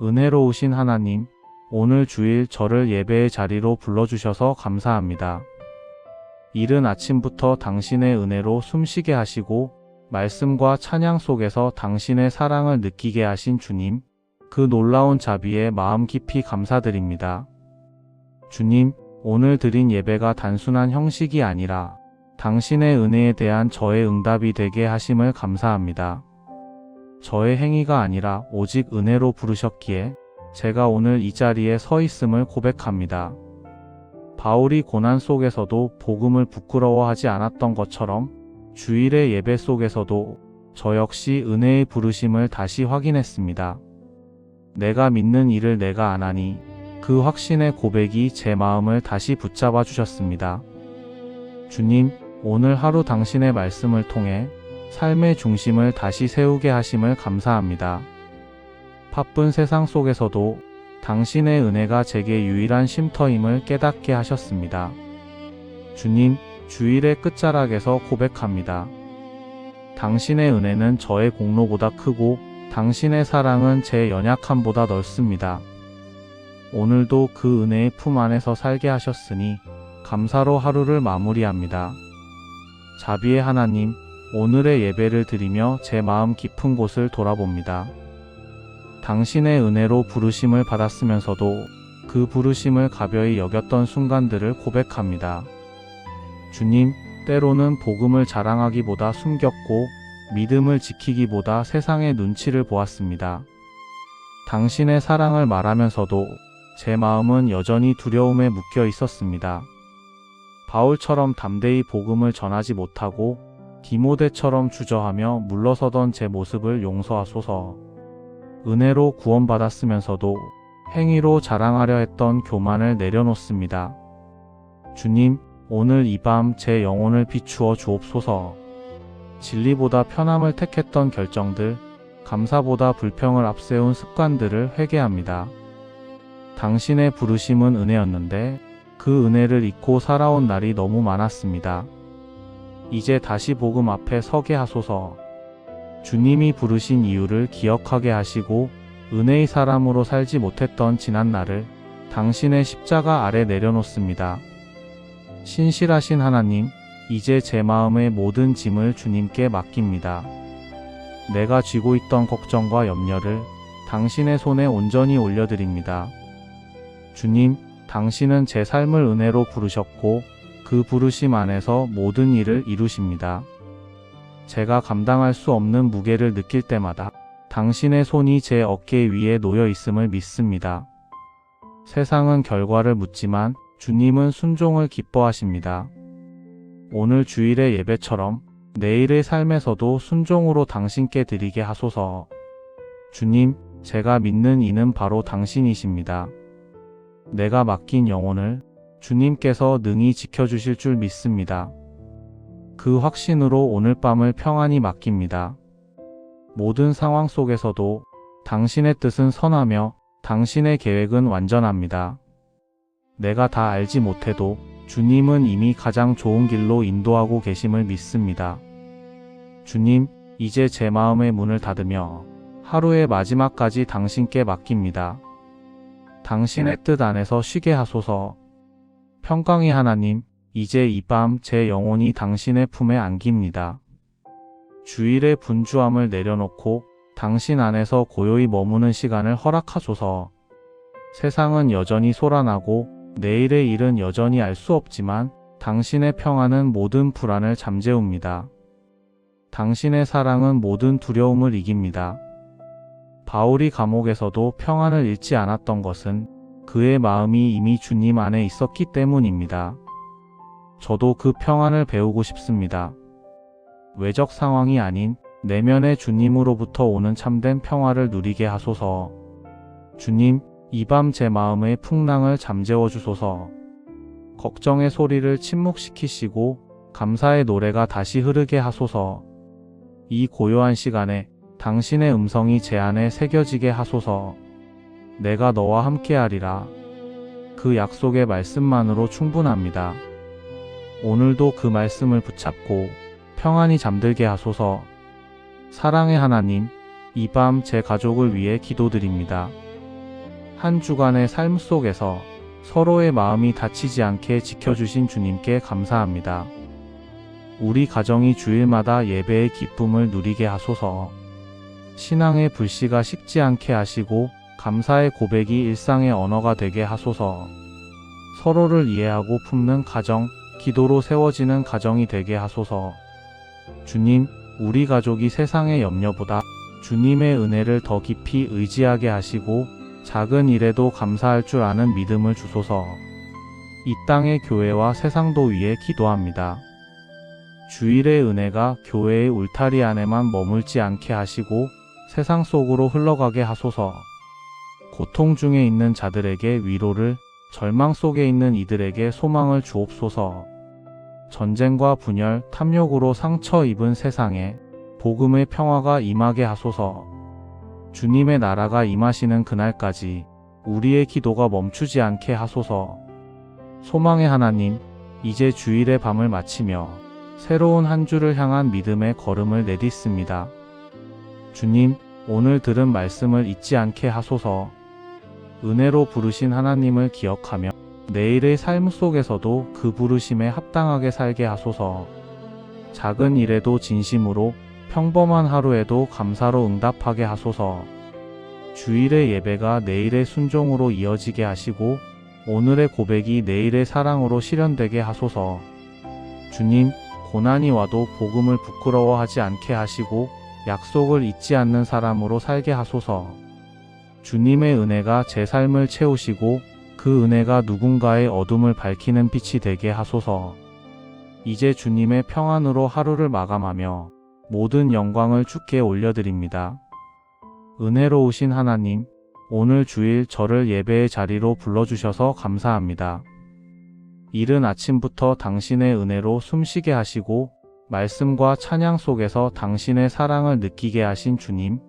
은혜로우신 하나님, 오늘 주일 저를 예배의 자리로 불러주셔서 감사합니다. 이른 아침부터 당신의 은혜로 숨쉬게 하시고 말씀과 찬양 속에서 당신의 사랑을 느끼게 하신 주님, 그 놀라운 자비에 마음 깊이 감사드립니다. 주님, 오늘 드린 예배가 단순한 형식이 아니라 당신의 은혜에 대한 저의 응답이 되게 하심을 감사합니다. 저의 행위가 아니라 오직 은혜로 부르셨기에 제가 오늘 이 자리에 서 있음을 고백합니다. 바울이 고난 속에서도 복음을 부끄러워하지 않았던 것처럼 주일의 예배 속에서도 저 역시 은혜의 부르심을 다시 확인했습니다. 내가 믿는 일을 내가 안 하니 그 확신의 고백이 제 마음을 다시 붙잡아 주셨습니다. 주님, 오늘 하루 당신의 말씀을 통해 삶의 중심을 다시 세우게 하심을 감사합니다. 바쁜 세상 속에서도 당신의 은혜가 제게 유일한 쉼터임을 깨닫게 하셨습니다. 주님, 주일의 끝자락에서 고백합니다. 당신의 은혜는 저의 공로보다 크고 당신의 사랑은 제 연약함보다 넓습니다. 오늘도 그 은혜의 품 안에서 살게 하셨으니 감사로 하루를 마무리합니다. 자비의 하나님, 오늘의 예배를 드리며 제 마음 깊은 곳을 돌아봅니다. 당신의 은혜로 부르심을 받았으면서도 그 부르심을 가벼이 여겼던 순간들을 고백합니다. 주님, 때로는 복음을 자랑하기보다 숨겼고 믿음을 지키기보다 세상의 눈치를 보았습니다. 당신의 사랑을 말하면서도 제 마음은 여전히 두려움에 묶여 있었습니다. 바울처럼 담대히 복음을 전하지 못하고 디모데처럼 주저하며 물러서던 제 모습을 용서하소서. 은혜로 구원받았으면서도 행위로 자랑하려 했던 교만을 내려놓습니다. 주님, 오늘 이 밤 제 영혼을 비추어 주옵소서. 진리보다 편함을 택했던 결정들, 감사보다 불평을 앞세운 습관들을 회개합니다. 당신의 부르심은 은혜였는데 그 은혜를 잊고 살아온 날이 너무 많았습니다. 이제 다시 복음 앞에 서게 하소서. 주님이 부르신 이유를 기억하게 하시고 은혜의 사람으로 살지 못했던 지난 날을 당신의 십자가 아래 내려놓습니다. 신실하신 하나님, 이제 제 마음의 모든 짐을 주님께 맡깁니다. 내가 쥐고 있던 걱정과 염려를 당신의 손에 온전히 올려드립니다. 주님, 당신은 제 삶을 은혜로 부르셨고 그 부르심 안에서 모든 일을 이루십니다. 제가 감당할 수 없는 무게를 느낄 때마다 당신의 손이 제 어깨 위에 놓여 있음을 믿습니다. 세상은 결과를 묻지만 주님은 순종을 기뻐하십니다. 오늘 주일의 예배처럼 내일의 삶에서도 순종으로 당신께 드리게 하소서. 주님, 제가 믿는 이는 바로 당신이십니다. 내가 맡긴 영혼을 주님께서 능히 지켜주실 줄 믿습니다. 그 확신으로 오늘 밤을 평안히 맡깁니다. 모든 상황 속에서도 당신의 뜻은 선하며 당신의 계획은 완전합니다. 내가 다 알지 못해도 주님은 이미 가장 좋은 길로 인도하고 계심을 믿습니다. 주님, 이제 제 마음의 문을 닫으며 하루의 마지막까지 당신께 맡깁니다. 당신의 뜻 안에서 쉬게 하소서. 평강의 하나님, 이제 이 밤 제 영혼이 당신의 품에 안깁니다. 주일의 분주함을 내려놓고 당신 안에서 고요히 머무는 시간을 허락하소서. 세상은 여전히 소란하고 내일의 일은 여전히 알 수 없지만 당신의 평안은 모든 불안을 잠재웁니다. 당신의 사랑은 모든 두려움을 이깁니다. 바울이 감옥에서도 평안을 잃지 않았던 것은 그의 마음이 이미 주님 안에 있었기 때문입니다. 저도 그 평안을 배우고 싶습니다. 외적 상황이 아닌 내면의 주님으로부터 오는 참된 평화를 누리게 하소서. 주님, 이 밤 제 마음의 풍랑을 잠재워 주소서. 걱정의 소리를 침묵시키시고 감사의 노래가 다시 흐르게 하소서. 이 고요한 시간에 당신의 음성이 제 안에 새겨지게 하소서. 내가 너와 함께하리라. 그 약속의 말씀만으로 충분합니다. 오늘도 그 말씀을 붙잡고 평안히 잠들게 하소서. 사랑의 하나님, 이 밤 제 가족을 위해 기도드립니다. 한 주간의 삶 속에서 서로의 마음이 다치지 않게 지켜주신 주님께 감사합니다. 우리 가정이 주일마다 예배의 기쁨을 누리게 하소서. 신앙의 불씨가 식지 않게 하시고 감사의 고백이 일상의 언어가 되게 하소서. 서로를 이해하고 품는 가정, 기도로 세워지는 가정이 되게 하소서. 주님, 우리 가족이 세상의 염려보다 주님의 은혜를 더 깊이 의지하게 하시고 작은 일에도 감사할 줄 아는 믿음을 주소서. 이 땅의 교회와 세상도 위해 기도합니다. 주일의 은혜가 교회의 울타리 안에만 머물지 않게 하시고 세상 속으로 흘러가게 하소서. 고통 중에 있는 자들에게 위로를, 절망 속에 있는 이들에게 소망을 주옵소서. 전쟁과 분열, 탐욕으로 상처 입은 세상에 복음의 평화가 임하게 하소서. 주님의 나라가 임하시는 그날까지 우리의 기도가 멈추지 않게 하소서. 소망의 하나님, 이제 주일의 밤을 마치며 새로운 한 주를 향한 믿음의 걸음을 내딛습니다. 주님, 오늘 들은 말씀을 잊지 않게 하소서. 은혜로 부르신 하나님을 기억하며 내일의 삶 속에서도 그 부르심에 합당하게 살게 하소서. 작은 일에도 진심으로, 평범한 하루에도 감사로 응답하게 하소서. 주일의 예배가 내일의 순종으로 이어지게 하시고 오늘의 고백이 내일의 사랑으로 실현되게 하소서. 주님, 고난이 와도 복음을 부끄러워하지 않게 하시고 약속을 잊지 않는 사람으로 살게 하소서. 주님의 은혜가 제 삶을 채우시고 그 은혜가 누군가의 어둠을 밝히는 빛이 되게 하소서. 이제 주님의 평안으로 하루를 마감하며 모든 영광을 주께 올려드립니다. 은혜로우신 하나님, 오늘 주일 저를 예배의 자리로 불러주셔서 감사합니다. 이른 아침부터 당신의 은혜로 숨쉬게 하시고 말씀과 찬양 속에서 당신의 사랑을 느끼게 하신 주님,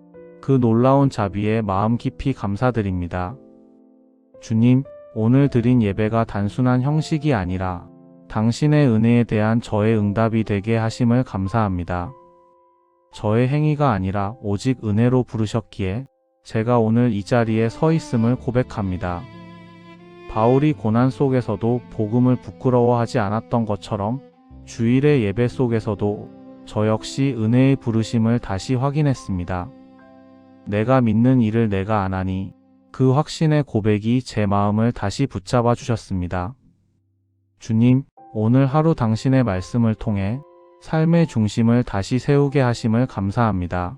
그 놀라운 자비에 마음 깊이 감사드립니다. 주님, 오늘 드린 예배가 단순한 형식이 아니라 당신의 은혜에 대한 저의 응답이 되게 하심을 감사합니다. 저의 행위가 아니라 오직 은혜로 부르셨기에 제가 오늘 이 자리에 서 있음을 고백합니다. 바울이 고난 속에서도 복음을 부끄러워하지 않았던 것처럼 주일의 예배 속에서도 저 역시 은혜의 부르심을 다시 확인했습니다. 내가 믿는 일을 내가 안 하니 그 확신의 고백이 제 마음을 다시 붙잡아 주셨습니다. 주님, 오늘 하루 당신의 말씀을 통해 삶의 중심을 다시 세우게 하심을 감사합니다.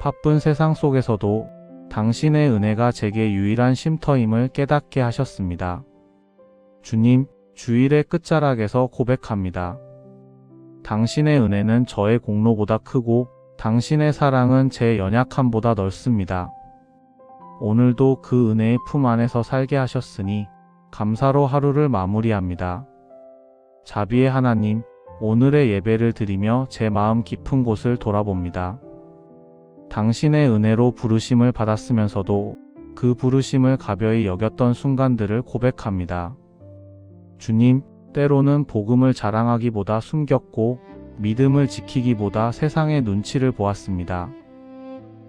바쁜 세상 속에서도 당신의 은혜가 제게 유일한 쉼터임을 깨닫게 하셨습니다. 주님, 주일의 끝자락에서 고백합니다. 당신의 은혜는 저의 공로보다 크고 당신의 사랑은 제 연약함보다 넓습니다. 오늘도 그 은혜의 품 안에서 살게 하셨으니 감사로 하루를 마무리합니다. 자비의 하나님, 오늘의 예배를 드리며 제 마음 깊은 곳을 돌아봅니다. 당신의 은혜로 부르심을 받았으면서도 그 부르심을 가벼이 여겼던 순간들을 고백합니다. 주님, 때로는 복음을 자랑하기보다 숨겼고 믿음을 지키기보다 세상의 눈치를 보았습니다.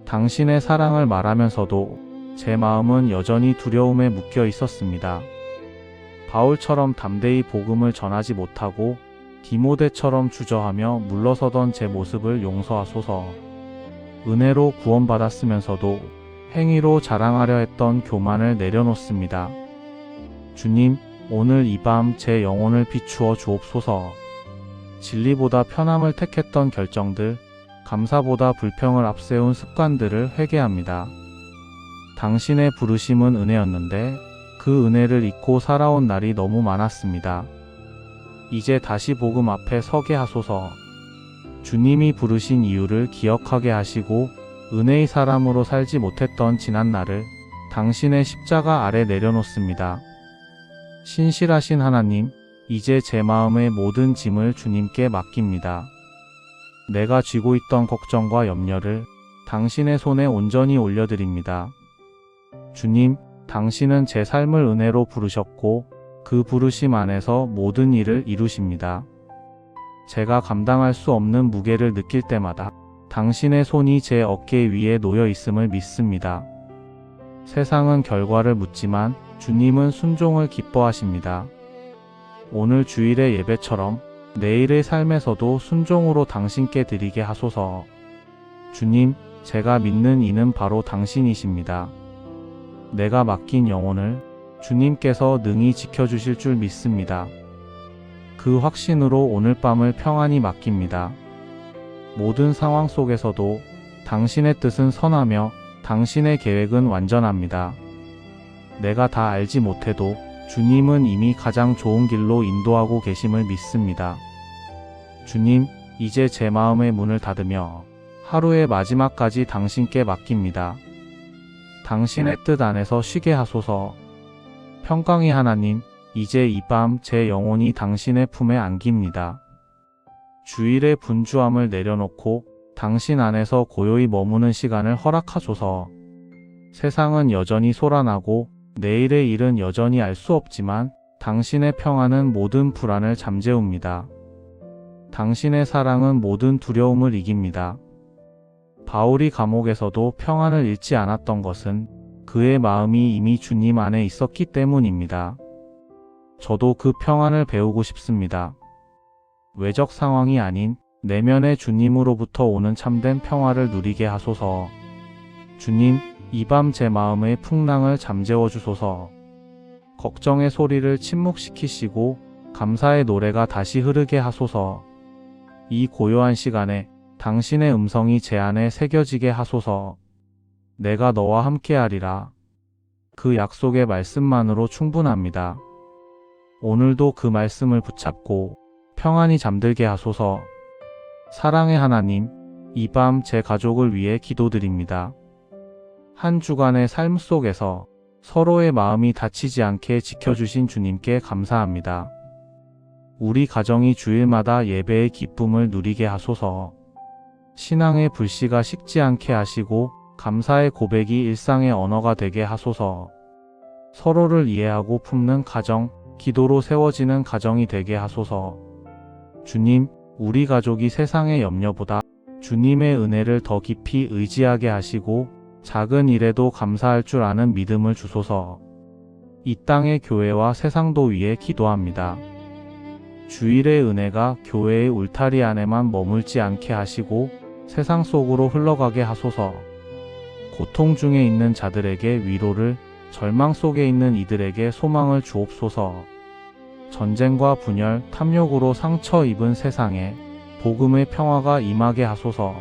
당신의 사랑을 말하면서도 제 마음은 여전히 두려움에 묶여 있었습니다. 바울처럼 담대히 복음을 전하지 못하고 디모데처럼 주저하며 물러서던 제 모습을 용서하소서. 은혜로 구원받았으면서도 행위로 자랑하려 했던 교만을 내려놓습니다. 주님, 오늘 이 밤 제 영혼을 비추어 주옵소서. 진리보다 편함을 택했던 결정들, 감사보다 불평을 앞세운 습관들을 회개합니다. 당신의 부르심은 은혜였는데 그 은혜를 잊고 살아온 날이 너무 많았습니다. 이제 다시 복음 앞에 서게 하소서. 주님이 부르신 이유를 기억하게 하시고 은혜의 사람으로 살지 못했던 지난 날을 당신의 십자가 아래 내려놓습니다. 신실하신 하나님, 이제 제 마음의 모든 짐을 주님께 맡깁니다. 내가 쥐고 있던 걱정과 염려를 당신의 손에 온전히 올려드립니다. 주님, 당신은 제 삶을 은혜로 부르셨고 그 부르심 안에서 모든 일을 이루십니다. 제가 감당할 수 없는 무게를 느낄 때마다 당신의 손이 제 어깨 위에 놓여 있음을 믿습니다. 세상은 결과를 묻지만 주님은 순종을 기뻐하십니다. 오늘 주일의 예배처럼 내일의 삶에서도 순종으로 당신께 드리게 하소서. 주님, 제가 믿는 이는 바로 당신이십니다. 내가 맡긴 영혼을 주님께서 능히 지켜주실 줄 믿습니다. 그 확신으로 오늘 밤을 평안히 맡깁니다. 모든 상황 속에서도 당신의 뜻은 선하며 당신의 계획은 완전합니다. 내가 다 알지 못해도 주님은 이미 가장 좋은 길로 인도하고 계심을 믿습니다. 주님, 이제 제 마음의 문을 닫으며 하루의 마지막까지 당신께 맡깁니다. 당신의 뜻 안에서 쉬게 하소서. 평강의 하나님, 이제 이 밤 제 영혼이 당신의 품에 안깁니다. 주일의 분주함을 내려놓고 당신 안에서 고요히 머무는 시간을 허락하소서. 세상은 여전히 소란하고 내일의 일은 여전히 알 수 없지만 당신의 평안은 모든 불안을 잠재웁니다. 당신의 사랑은 모든 두려움을 이깁니다. 바울이 감옥에서도 평안을 잃지 않았던 것은 그의 마음이 이미 주님 안에 있었기 때문입니다. 저도 그 평안을 배우고 싶습니다. 외적 상황이 아닌 내면의 주님으로부터 오는 참된 평화를 누리게 하소서. 주님, 이 밤 제 마음의 풍랑을 잠재워 주소서. 걱정의 소리를 침묵시키시고 감사의 노래가 다시 흐르게 하소서. 이 고요한 시간에 당신의 음성이 제 안에 새겨지게 하소서. 내가 너와 함께하리라. 그 약속의 말씀만으로 충분합니다. 오늘도 그 말씀을 붙잡고 평안히 잠들게 하소서. 사랑의 하나님, 이 밤 제 가족을 위해 기도드립니다. 한 주간의 삶 속에서 서로의 마음이 다치지 않게 지켜주신 주님께 감사합니다. 우리 가정이 주일마다 예배의 기쁨을 누리게 하소서. 신앙의 불씨가 식지 않게 하시고 감사의 고백이 일상의 언어가 되게 하소서. 서로를 이해하고 품는 가정, 기도로 세워지는 가정이 되게 하소서. 주님, 우리 가족이 세상의 염려보다 주님의 은혜를 더 깊이 의지하게 하시고 작은 일에도 감사할 줄 아는 믿음을 주소서. 이 땅의 교회와 세상도 위해 기도합니다. 주일의 은혜가 교회의 울타리 안에만 머물지 않게 하시고 세상 속으로 흘러가게 하소서. 고통 중에 있는 자들에게 위로를, 절망 속에 있는 이들에게 소망을 주옵소서. 전쟁과 분열, 탐욕으로 상처 입은 세상에 복음의 평화가 임하게 하소서.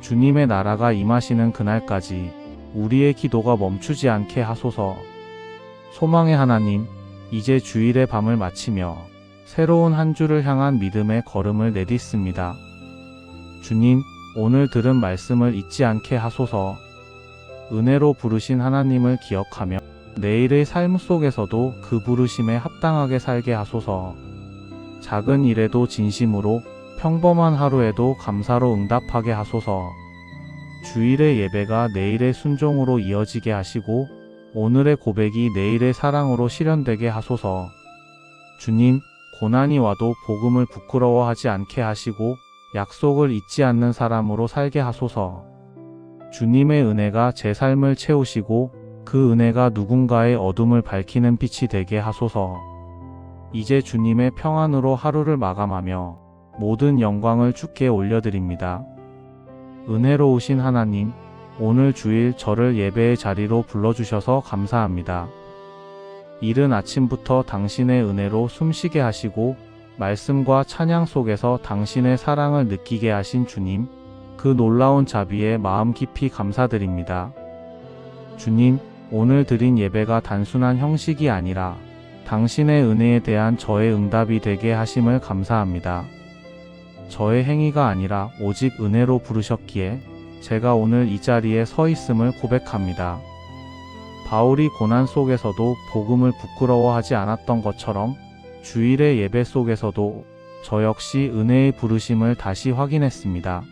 주님의 나라가 임하시는 그날까지 우리의 기도가 멈추지 않게 하소서. 소망의 하나님, 이제 주일의 밤을 마치며 새로운 한 주를 향한 믿음의 걸음을 내딛습니다. 주님, 오늘 들은 말씀을 잊지 않게 하소서. 은혜로 부르신 하나님을 기억하며 내일의 삶 속에서도 그 부르심에 합당하게 살게 하소서. 작은 일에도 진심으로, 평범한 하루에도 감사로 응답하게 하소서. 주일의 예배가 내일의 순종으로 이어지게 하시고 오늘의 고백이 내일의 사랑으로 실현되게 하소서. 주님, 고난이 와도 복음을 부끄러워하지 않게 하시고 약속을 잊지 않는 사람으로 살게 하소서. 주님의 은혜가 제 삶을 채우시고 그 은혜가 누군가의 어둠을 밝히는 빛이 되게 하소서. 이제 주님의 평안으로 하루를 마감하며 모든 영광을 주께 올려드립니다. 은혜로우신 하나님, 오늘 주일 저를 예배의 자리로 불러주셔서 감사합니다. 이른 아침부터 당신의 은혜로 숨쉬게 하시고 말씀과 찬양 속에서 당신의 사랑을 느끼게 하신 주님, 그 놀라운 자비에 마음 깊이 감사드립니다. 주님, 오늘 드린 예배가 단순한 형식이 아니라 당신의 은혜에 대한 저의 응답이 되게 하심을 감사합니다. 저의 행위가 아니라 오직 은혜로 부르셨기에 제가 오늘 이 자리에 서 있음을 고백합니다. 바울이 고난 속에서도 복음을 부끄러워하지 않았던 것처럼 주일의 예배 속에서도 저 역시 은혜의 부르심을 다시 확인했습니다.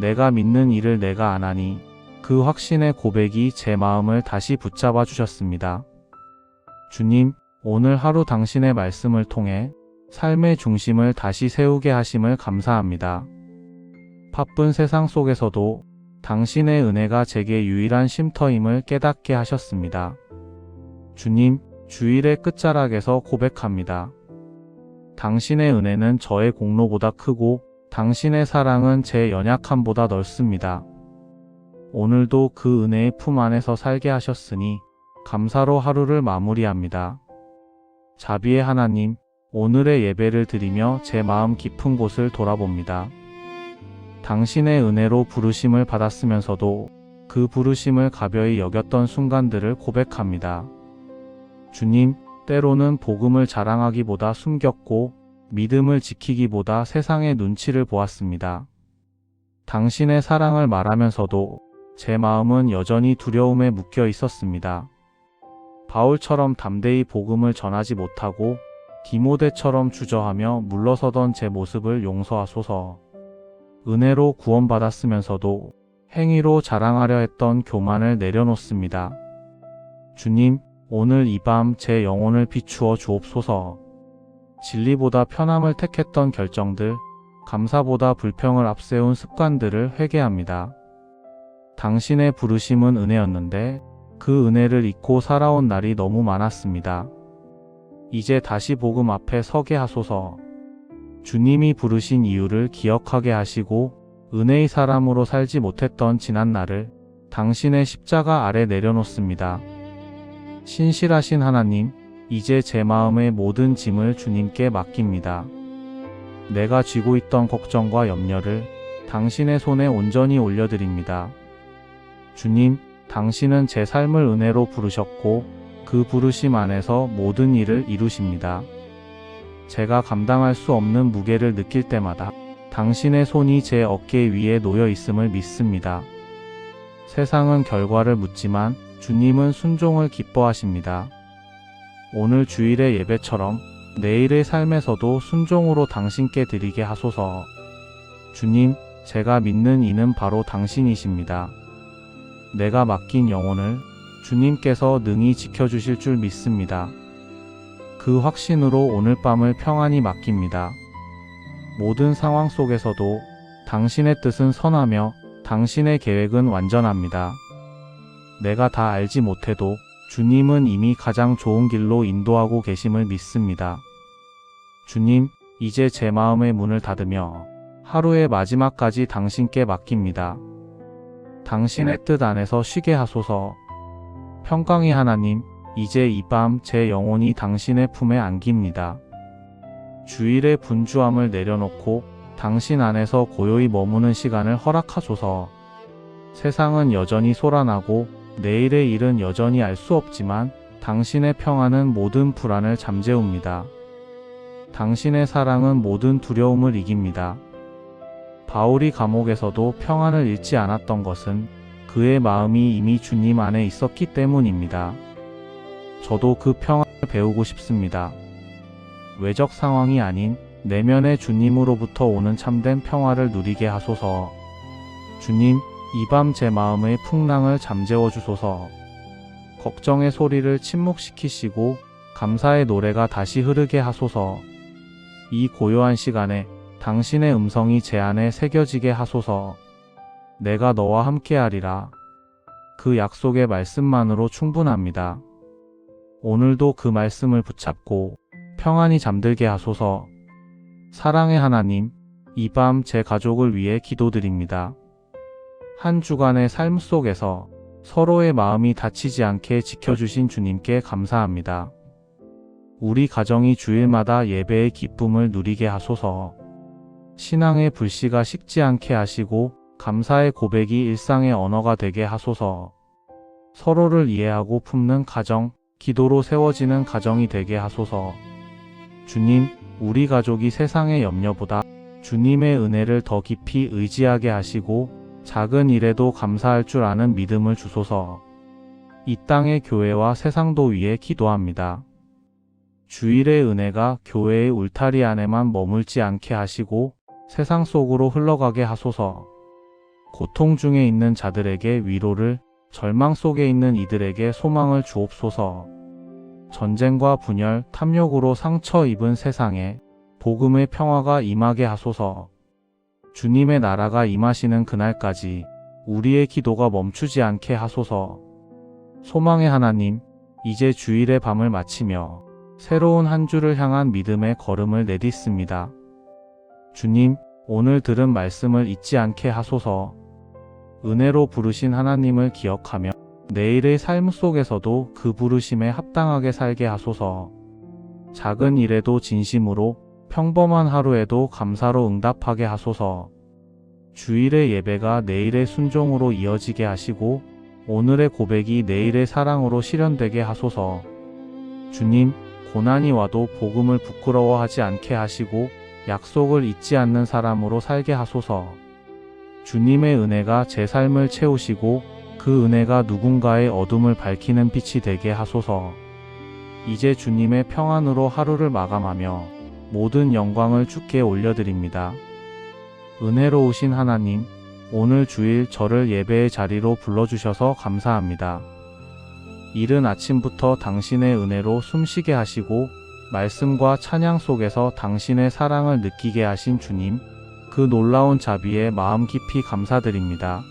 내가 믿는 일을 내가 안 하니 그 확신의 고백이 제 마음을 다시 붙잡아 주셨습니다. 주님, 오늘 하루 당신의 말씀을 통해 삶의 중심을 다시 세우게 하심을 감사합니다. 바쁜 세상 속에서도 당신의 은혜가 제게 유일한 쉼터임을 깨닫게 하셨습니다. 주님, 주일의 끝자락에서 고백합니다. 당신의 은혜는 저의 공로보다 크고 당신의 사랑은 제 연약함보다 넓습니다. 오늘도 그 은혜의 품 안에서 살게 하셨으니 감사로 하루를 마무리합니다. 자비의 하나님, 오늘의 예배를 드리며 제 마음 깊은 곳을 돌아봅니다. 당신의 은혜로 부르심을 받았으면서도 그 부르심을 가벼이 여겼던 순간들을 고백합니다. 주님, 때로는 복음을 자랑하기보다 숨겼고 믿음을 지키기보다 세상의 눈치를 보았습니다. 당신의 사랑을 말하면서도 제 마음은 여전히 두려움에 묶여 있었습니다. 바울처럼 담대히 복음을 전하지 못하고 디모데처럼 주저하며 물러서던 제 모습을 용서하소서. 은혜로 구원받았으면서도 행위로 자랑하려 했던 교만을 내려놓습니다. 주님, 오늘 이 밤 제 영혼을 비추어 주옵소서. 진리보다 편함을 택했던 결정들, 감사보다 불평을 앞세운 습관들을 회개합니다. 당신의 부르심은 은혜였는데 그 은혜를 잊고 살아온 날이 너무 많았습니다. 이제 다시 복음 앞에 서게 하소서. 주님이 부르신 이유를 기억하게 하시고 은혜의 사람으로 살지 못했던 지난 날을 당신의 십자가 아래 내려놓습니다. 신실하신 하나님, 이제 제 마음의 모든 짐을 주님께 맡깁니다. 내가 쥐고 있던 걱정과 염려를 당신의 손에 온전히 올려드립니다. 주님, 당신은 제 삶을 은혜로 부르셨고 그 부르심 안에서 모든 일을 이루십니다. 제가 감당할 수 없는 무게를 느낄 때마다 당신의 손이 제 어깨 위에 놓여 있음을 믿습니다. 세상은 결과를 묻지만 주님은 순종을 기뻐하십니다. 오늘 주일의 예배처럼 내일의 삶에서도 순종으로 당신께 드리게 하소서. 주님, 제가 믿는 이는 바로 당신이십니다. 내가 맡긴 영혼을 주님께서 능히 지켜주실 줄 믿습니다. 그 확신으로 오늘 밤을 평안히 맡깁니다. 모든 상황 속에서도 당신의 뜻은 선하며 당신의 계획은 완전합니다. 내가 다 알지 못해도 주님은 이미 가장 좋은 길로 인도하고 계심을 믿습니다. 주님, 이제 제 마음의 문을 닫으며 하루의 마지막까지 당신께 맡깁니다. 당신의 뜻 안에서 쉬게 하소서. 평강의 하나님, 이제 이 밤 제 영혼이 당신의 품에 안깁니다. 주일의 분주함을 내려놓고 당신 안에서 고요히 머무는 시간을 허락하소서. 세상은 여전히 소란하고 내일의 일은 여전히 알 수 없지만 당신의 평안은 모든 불안을 잠재웁니다. 당신의 사랑은 모든 두려움을 이깁니다. 바울이 감옥에서도 평안을 잃지 않았던 것은 그의 마음이 이미 주님 안에 있었기 때문입니다. 저도 그 평안을 배우고 싶습니다. 외적 상황이 아닌 내면의 주님으로부터 오는 참된 평화를 누리게 하소서. 주님, 이 밤 제 마음의 풍랑을 잠재워 주소서. 걱정의 소리를 침묵시키시고 감사의 노래가 다시 흐르게 하소서. 이 고요한 시간에 당신의 음성이 제 안에 새겨지게 하소서. 내가 너와 함께하리라. 그 약속의 말씀만으로 충분합니다. 오늘도 그 말씀을 붙잡고 평안히 잠들게 하소서. 사랑의 하나님, 이 밤 제 가족을 위해 기도드립니다. 한 주간의 삶 속에서 서로의 마음이 다치지 않게 지켜주신 주님께 감사합니다. 우리 가정이 주일마다 예배의 기쁨을 누리게 하소서. 신앙의 불씨가 식지 않게 하시고 감사의 고백이 일상의 언어가 되게 하소서. 서로를 이해하고 품는 가정, 기도로 세워지는 가정이 되게 하소서. 주님, 우리 가족이 세상의 염려보다 주님의 은혜를 더 깊이 의지하게 하시고 작은 일에도 감사할 줄 아는 믿음을 주소서. 이 땅의 교회와 세상도 위해 기도합니다. 주일의 은혜가 교회의 울타리 안에만 머물지 않게 하시고 세상 속으로 흘러가게 하소서. 고통 중에 있는 자들에게 위로를, 절망 속에 있는 이들에게 소망을 주옵소서. 전쟁과 분열, 탐욕으로 상처 입은 세상에 복음의 평화가 임하게 하소서. 주님의 나라가 임하시는 그날까지 우리의 기도가 멈추지 않게 하소서. 소망의 하나님, 이제 주일의 밤을 마치며 새로운 한 주를 향한 믿음의 걸음을 내딛습니다. 주님, 오늘 들은 말씀을 잊지 않게 하소서. 은혜로 부르신 하나님을 기억하며 내일의 삶 속에서도 그 부르심에 합당하게 살게 하소서. 작은 일에도 진심으로, 평범한 하루에도 감사로 응답하게 하소서. 주일의 예배가 내일의 순종으로 이어지게 하시고 오늘의 고백이 내일의 사랑으로 실현되게 하소서. 주님, 고난이 와도 복음을 부끄러워하지 않게 하시고 약속을 잊지 않는 사람으로 살게 하소서. 주님의 은혜가 제 삶을 채우시고 그 은혜가 누군가의 어둠을 밝히는 빛이 되게 하소서. 이제 주님의 평안으로 하루를 마감하며 모든 영광을 주께 올려드립니다. 은혜로우신 하나님, 오늘 주일 저를 예배의 자리로 불러주셔서 감사합니다. 이른 아침부터 당신의 은혜로 숨쉬게 하시고 말씀과 찬양 속에서 당신의 사랑을 느끼게 하신 주님, 그 놀라운 자비에 마음 깊이 감사드립니다.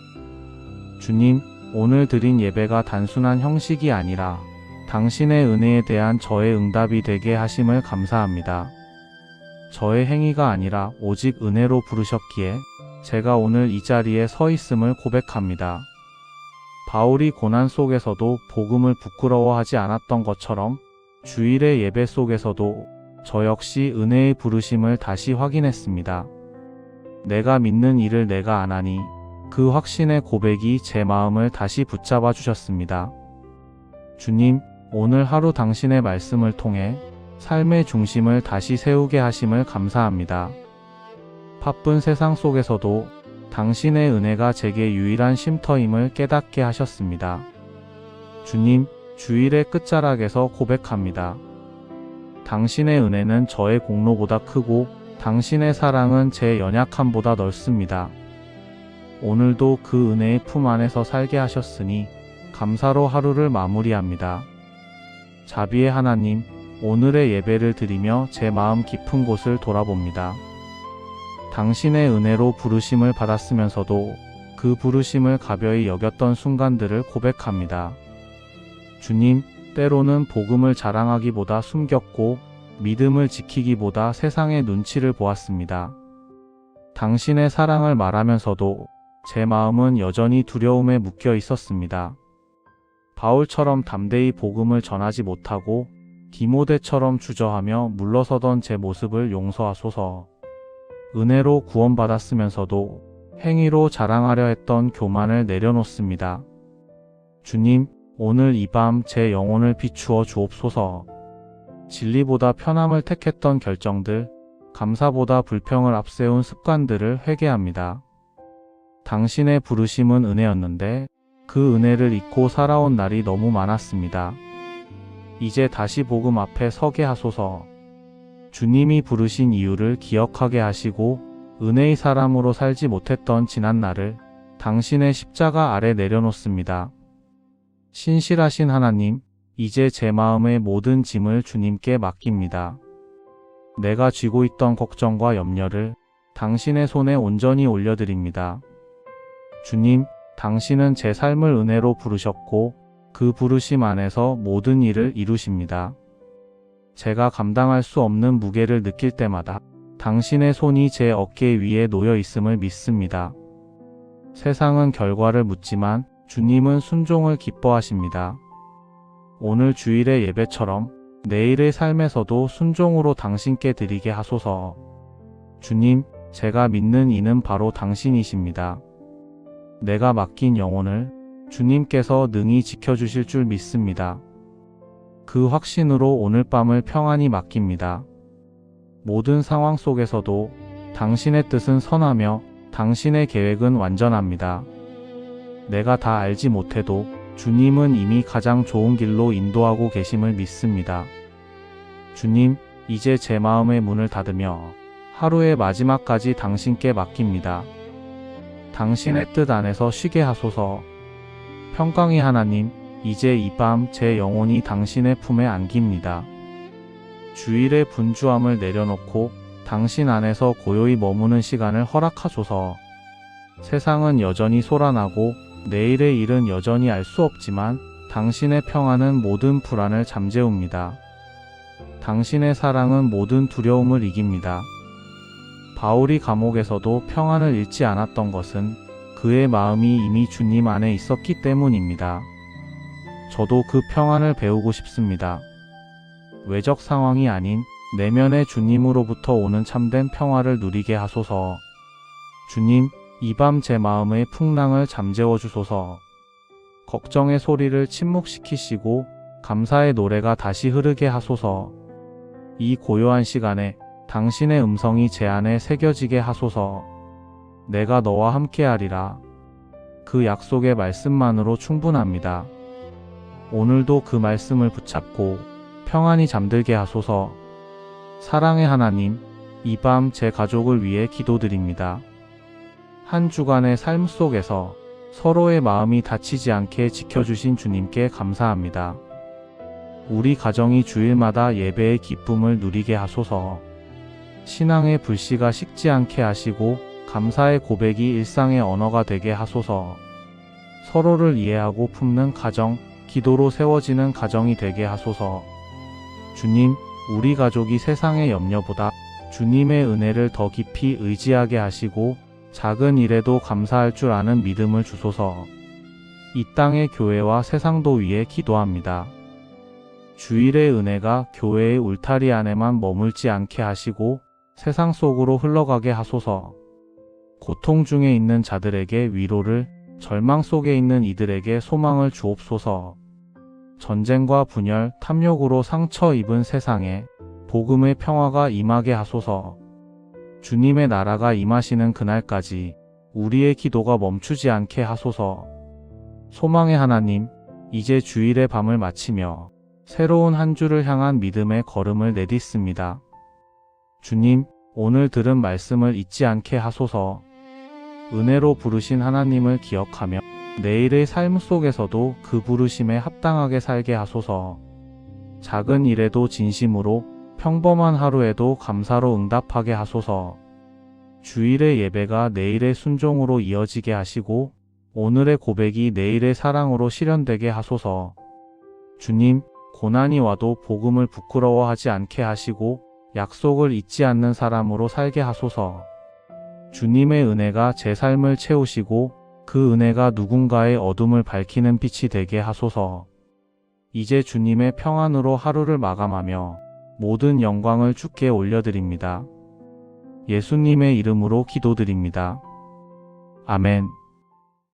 주님, 오늘 드린 예배가 단순한 형식이 아니라 당신의 은혜에 대한 저의 응답이 되게 하심을 감사합니다. 저의 행위가 아니라 오직 은혜로 부르셨기에 제가 오늘 이 자리에 서 있음을 고백합니다. 바울이 고난 속에서도 복음을 부끄러워하지 않았던 것처럼 주일의 예배 속에서도 저 역시 은혜의 부르심을 다시 확인했습니다. 내가 믿는 일을 내가 안 하니 그 확신의 고백이 제 마음을 다시 붙잡아 주셨습니다. 주님, 오늘 하루 당신의 말씀을 통해 삶의 중심을 다시 세우게 하심을 감사합니다. 바쁜 세상 속에서도 당신의 은혜가 제게 유일한 쉼터임을 깨닫게 하셨습니다. 주님, 주일의 끝자락에서 고백합니다. 당신의 은혜는 저의 공로보다 크고 당신의 사랑은 제 연약함보다 넓습니다. 오늘도 그 은혜의 품 안에서 살게 하셨으니 감사로 하루를 마무리합니다. 자비의 하나님, 오늘의 예배를 드리며 제 마음 깊은 곳을 돌아봅니다. 당신의 은혜로 부르심을 받았으면서도 그 부르심을 가벼이 여겼던 순간들을 고백합니다. 주님, 때로는 복음을 자랑하기보다 숨겼고 믿음을 지키기보다 세상의 눈치를 보았습니다. 당신의 사랑을 말하면서도 제 마음은 여전히 두려움에 묶여 있었습니다. 바울처럼 담대히 복음을 전하지 못하고 디모데처럼 주저하며 물러서던 제 모습을 용서하소서. 은혜로 구원받았으면서도 행위로 자랑하려 했던 교만을 내려놓습니다. 주님, 오늘 이 밤 제 영혼을 비추어 주옵소서. 진리보다 편함을 택했던 결정들, 감사보다 불평을 앞세운 습관들을 회개합니다. 당신의 부르심은 은혜였는데 그 은혜를 잊고 살아온 날이 너무 많았습니다. 이제 다시 복음 앞에 서게 하소서. 주님이 부르신 이유를 기억하게 하시고 은혜의 사람으로 살지 못했던 지난 날을 당신의 십자가 아래 내려놓습니다. 신실하신 하나님, 이제 제 마음의 모든 짐을 주님께 맡깁니다. 내가 쥐고 있던 걱정과 염려를 당신의 손에 온전히 올려드립니다. 주님, 당신은 제 삶을 은혜로 부르셨고 그 부르심 안에서 모든 일을 이루십니다. 제가 감당할 수 없는 무게를 느낄 때마다 당신의 손이 제 어깨 위에 놓여 있음을 믿습니다. 세상은 결과를 묻지만 주님은 순종을 기뻐하십니다. 오늘 주일의 예배처럼 내일의 삶에서도 순종으로 당신께 드리게 하소서. 주님, 제가 믿는 이는 바로 당신이십니다. 내가 맡긴 영혼을 주님께서 능히 지켜주실 줄 믿습니다. 그 확신으로 오늘 밤을 평안히 맡깁니다. 모든 상황 속에서도 당신의 뜻은 선하며 당신의 계획은 완전합니다. 내가 다 알지 못해도 주님은 이미 가장 좋은 길로 인도하고 계심을 믿습니다. 주님, 이제 제 마음의 문을 닫으며 하루의 마지막까지 당신께 맡깁니다. 당신의 뜻 안에서 쉬게 하소서. 평강의 하나님, 이제 이 밤 제 영혼이 당신의 품에 안깁니다. 주일의 분주함을 내려놓고 당신 안에서 고요히 머무는 시간을 허락하소서. 세상은 여전히 소란하고 내일의 일은 여전히 알 수 없지만 당신의 평안은 모든 불안을 잠재웁니다. 당신의 사랑은 모든 두려움을 이깁니다. 바울이 감옥에서도 평안을 잃지 않았던 것은 그의 마음이 이미 주님 안에 있었기 때문입니다. 저도 그 평안을 배우고 싶습니다. 외적 상황이 아닌 내면의 주님으로부터 오는 참된 평화를 누리게 하소서. 주님, 이 밤 제 마음의 풍랑을 잠재워 주소서. 걱정의 소리를 침묵시키시고 감사의 노래가 다시 흐르게 하소서. 이 고요한 시간에 당신의 음성이 제 안에 새겨지게 하소서. 내가 너와 함께하리라. 그 약속의 말씀만으로 충분합니다. 오늘도 그 말씀을 붙잡고 평안히 잠들게 하소서. 사랑의 하나님, 이 밤 제 가족을 위해 기도드립니다. 한 주간의 삶 속에서 서로의 마음이 다치지 않게 지켜주신 주님께 감사합니다. 우리 가정이 주일마다 예배의 기쁨을 누리게 하소서. 신앙의 불씨가 식지 않게 하시고 감사의 고백이 일상의 언어가 되게 하소서. 서로를 이해하고 품는 가정, 기도로 세워지는 가정이 되게 하소서. 주님, 우리 가족이 세상의 염려보다 주님의 은혜를 더 깊이 의지하게 하시고 작은 일에도 감사할 줄 아는 믿음을 주소서. 이 땅의 교회와 세상도 위해 기도합니다. 주일의 은혜가 교회의 울타리 안에만 머물지 않게 하시고 세상 속으로 흘러가게 하소서. 고통 중에 있는 자들에게 위로를, 절망 속에 있는 이들에게 소망을 주옵소서. 전쟁과 분열, 탐욕으로 상처 입은 세상에 복음의 평화가 임하게 하소서. 주님의 나라가 임하시는 그날까지 우리의 기도가 멈추지 않게 하소서. 소망의 하나님, 이제 주일의 밤을 마치며 새로운 한 주를 향한 믿음의 걸음을 내딛습니다. 주님, 오늘 들은 말씀을 잊지 않게 하소서. 은혜로 부르신 하나님을 기억하며 내일의 삶 속에서도 그 부르심에 합당하게 살게 하소서. 작은 일에도 진심으로, 평범한 하루에도 감사로 응답하게 하소서. 주일의 예배가 내일의 순종으로 이어지게 하시고 오늘의 고백이 내일의 사랑으로 실현되게 하소서. 주님, 고난이 와도 복음을 부끄러워하지 않게 하시고 약속을 잊지 않는 사람으로 살게 하소서. 주님의 은혜가 제 삶을 채우시고 그 은혜가 누군가의 어둠을 밝히는 빛이 되게 하소서. 이제 주님의 평안으로 하루를 마감하며 모든 영광을 주께 올려드립니다. 예수님의 이름으로 기도드립니다. 아멘.